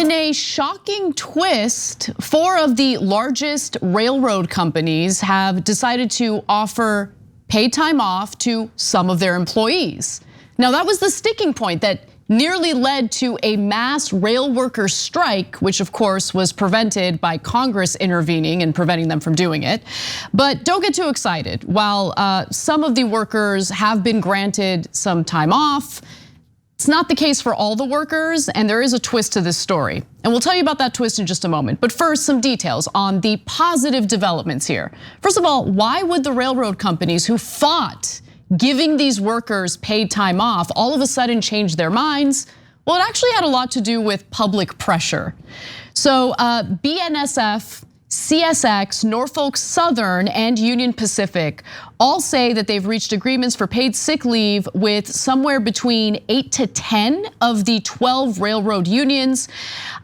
In a shocking twist, 4 of the largest railroad companies have decided to offer paid time off to some of their employees. Now, that was the sticking point that nearly led to a mass rail worker strike, which of course was prevented by Congress intervening and preventing them from doing it. But don't get too excited. While some of the workers have been granted some time off, it's not the case for all the workers, and there is a twist to this story. And we'll tell you about that twist in just a moment. But first, some details on the positive developments here. First of all, why would the railroad companies who fought giving these workers paid time off all of a sudden change their minds? Well, it actually had a lot to do with public pressure. So BNSF, CSX, Norfolk Southern, and Union Pacific all say that they've reached agreements for paid sick leave with somewhere between 8 to 10 of the 12 railroad unions.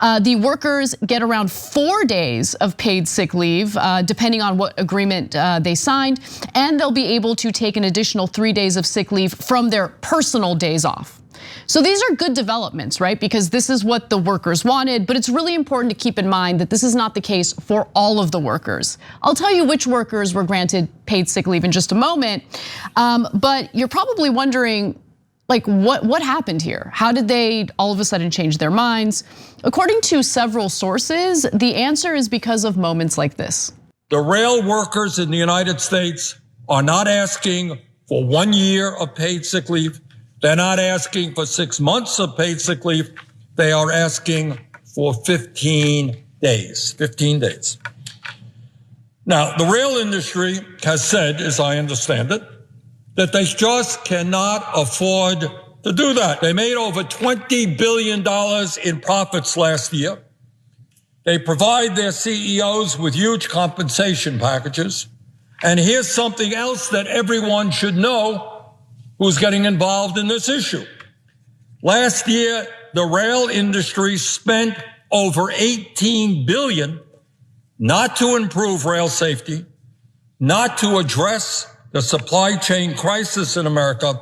The workers get around 4 days of paid sick leave, depending on what agreement they signed, and they'll be able to take an additional 3 days of sick leave from their personal days off. So these are good developments, right? Because this is what the workers wanted, but it's really important to keep in mind that this is not the case for all of the workers. I'll tell you which workers were granted paid sick leave in just a moment, but you're probably wondering, like, what happened here? How did they all of a sudden change their minds? According to several sources, the answer is because of moments like this. The rail workers in the United States are not asking for 1 year of paid sick leave. They're not asking for 6 months of paid sick leave. They are asking for 15 days, 15 days. Now, the rail industry has said, as I understand it, that they just cannot afford to do that. They made over $20 billion in profits last year. They provide their CEOs with huge compensation packages. And here's something else that everyone should know who's getting involved in this issue. Last year, the rail industry spent over $18 billion not to improve rail safety, not to address the supply chain crisis in America,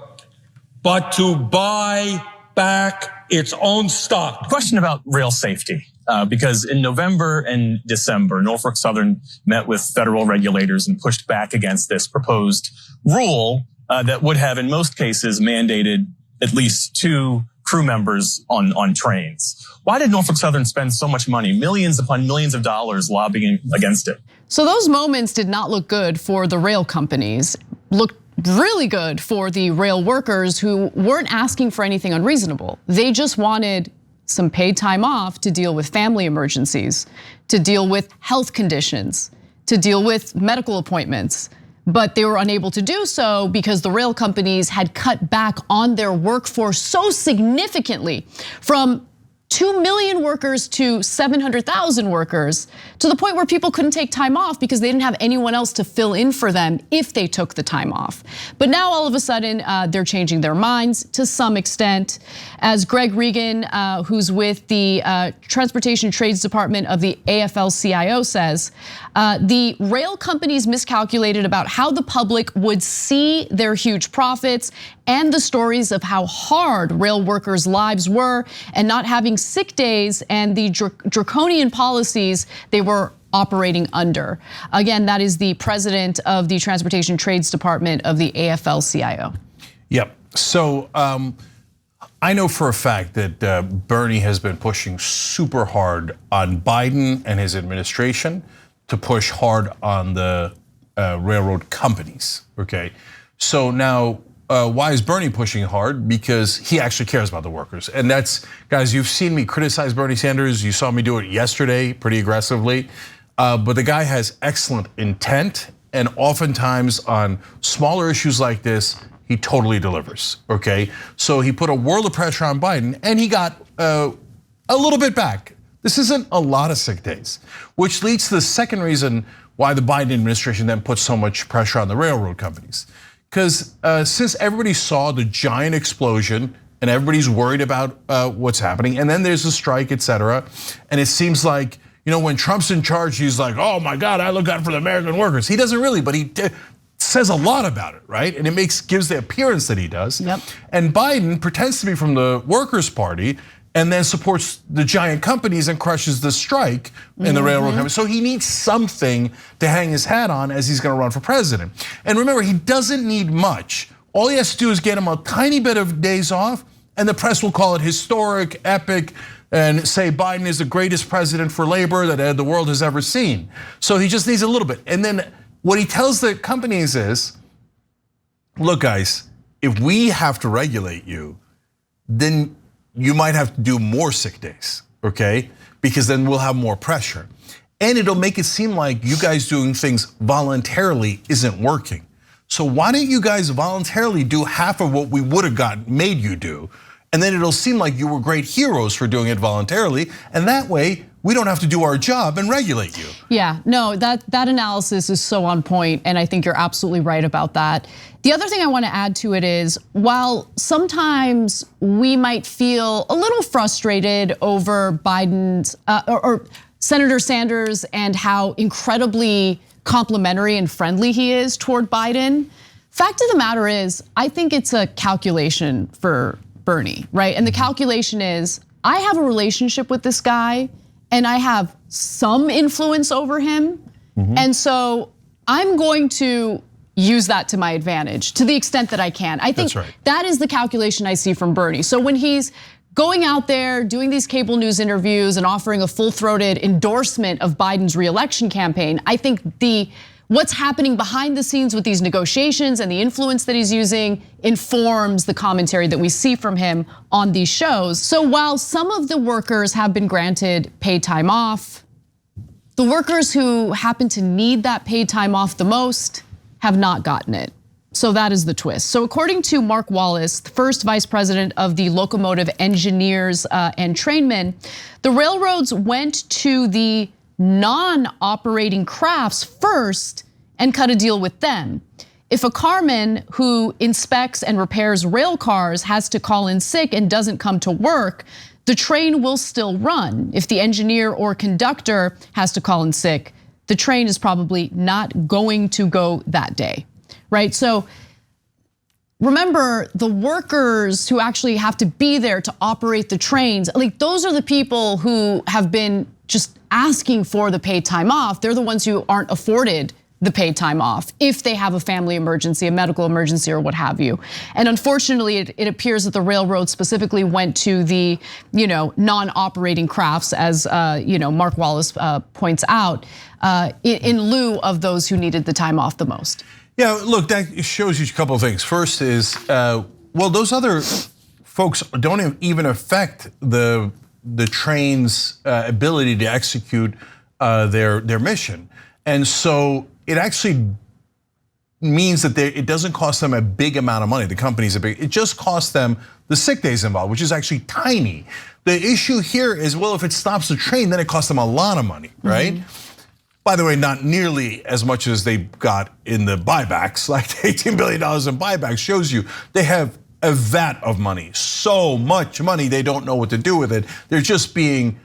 but to buy back its own stock. Question about rail safety. Because in November and December, Norfolk Southern met with federal regulators and pushed back against this proposed rule that would have, in most cases, mandated at least 2 crew members on trains. Why did Norfolk Southern spend so much money, millions upon millions of dollars, lobbying against it? So those moments did not look good for the rail companies. Looked really good for the rail workers who weren't asking for anything unreasonable. They just wanted some paid time off to deal with family emergencies, to deal with health conditions, to deal with medical appointments. But they were unable to do so because the rail companies had cut back on their workforce so significantly, from 2 million workers to 700,000 workers, to the point where people couldn't take time off because they didn't have anyone else to fill in for them if they took the time off. But now all of a sudden, they're changing their minds to some extent. As Greg Regan, who's with the Transportation Trades Department of the AFL-CIO says, the rail companies miscalculated about how the public would see their huge profits and the stories of how hard rail workers' lives were, and not having sick days and the draconian policies they were operating under. Again, that is the president of the Transportation Trades Department of the AFL-CIO. Yep. So I know for a fact that Bernie has been pushing super hard on Biden and his administration to push hard on the railroad companies. Okay. So now, why is Bernie pushing hard? Because he actually cares about the workers. And that's, guys, you've seen me criticize Bernie Sanders. You saw me do it yesterday pretty aggressively. But the guy has excellent intent. And oftentimes on smaller issues like this, he totally delivers, okay? So he put a world of pressure on Biden and he got a little bit back. This isn't a lot of sick days, which leads to the second reason why the Biden administration then put so much pressure on the railroad companies. Because since everybody saw the giant explosion and everybody's worried about what's happening, and then there's a strike, et cetera, and it seems like, you know, when Trump's in charge, he's like, oh my God, I look out for the American workers. He doesn't really, but he says a lot about it, right? And it gives the appearance that he does. Yep. And Biden pretends to be from the Workers' Party, and then supports the giant companies and crushes the strike in the railroad company. So he needs something to hang his hat on as he's gonna run for president. And remember, he doesn't need much. All he has to do is get him a tiny bit of days off, and the press will call it historic, epic, and say Biden is the greatest president for labor that the world has ever seen. So he just needs a little bit. And then what he tells the companies is, look guys, if we have to regulate you, then you might have to do more sick days, okay? Because then we'll have more pressure. And it'll make it seem like you guys doing things voluntarily isn't working. So why don't you guys voluntarily do half of what we would have made you do? And then it'll seem like you were great heroes for doing it voluntarily. And that way, we don't have to do our job and regulate you. Yeah, no, that analysis is so on point, and I think you're absolutely right about that. The other thing I want to add to it is, while sometimes we might feel a little frustrated over Biden's or Senator Sanders and how incredibly complimentary and friendly he is toward Biden, fact of the matter is, I think it's a calculation for Bernie, right? And the calculation is, I have a relationship with this guy and I have some influence over him. And so I'm going to use that to my advantage to the extent that I can. I think that is the calculation I see from Bernie. So when he's going out there doing these cable news interviews and offering a full-throated endorsement of Biden's reelection campaign, I think what's happening behind the scenes with these negotiations and the influence that he's using informs the commentary that we see from him on these shows. So while some of the workers have been granted paid time off, the workers who happen to need that paid time off the most have not gotten it. So that is the twist. So according to Mark Wallace, the first vice president of the Locomotive Engineers and Trainmen, the railroads went to the non-operating crafts first and cut a deal with them. If a carman who inspects and repairs rail cars has to call in sick and doesn't come to work, the train will still run. If the engineer or conductor has to call in sick, the train is probably not going to go that day, right? So remember, the workers who actually have to be there to operate the trains, like those are the people who have been just asking for the paid time off. They're the ones who aren't afforded the paid time off if they have a family emergency, a medical emergency, or what have you. And unfortunately, it appears that the railroad specifically went to the non-operating crafts, as Mark Wallace points out, in lieu of those who needed the time off the most. Yeah, look, that shows you a couple of things. First is, well, those other folks don't even affect the train's ability to execute their mission. And so it actually means that it doesn't cost them a big amount of money. The company's it just costs them the sick days involved, which is actually tiny. The issue here is, well, if it stops the train, then it costs them a lot of money, right? By the way, not nearly as much as they got in the buybacks, like $18 billion in buybacks shows you they have a vat of money, so much money they don't know what to do with it. They're just being,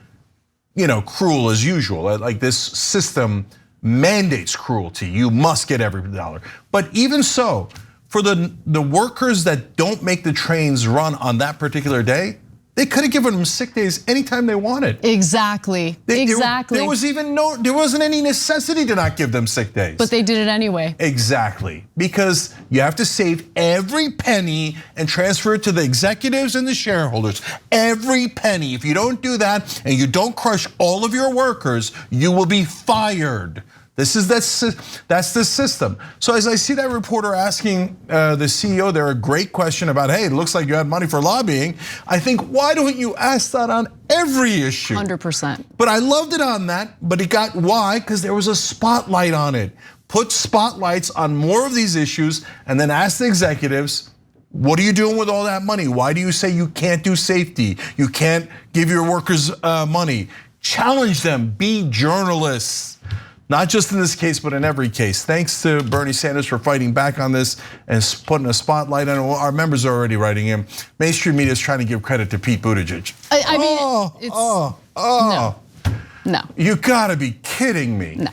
cruel as usual. Like this system mandates cruelty. You must get every dollar. But even so, for the workers that don't make the trains run on that particular day, they could have given them sick days anytime they wanted. Exactly, exactly. There wasn't any necessity to not give them sick days. But they did it anyway. Exactly, because you have to save every penny and transfer it to the executives and the shareholders. Every penny. If you don't do that and you don't crush all of your workers, you will be fired. That's the system. So as I see that reporter asking the CEO there a great question about, hey, it looks like you had money for lobbying. I think, why don't you ask that on every issue? 100%. But I loved it on that, but it got, why? Because there was a spotlight on it. Put spotlights on more of these issues and then ask the executives, what are you doing with all that money? Why do you say you can't do safety? You can't give your workers money? Challenge them, be journalists. Not just in this case, but in every case. Thanks to Bernie Sanders for fighting back on this and putting a spotlight on it. Our members are already writing him. Mainstream media is trying to give credit to Pete Buttigieg. I mean, No. You gotta be kidding me. No.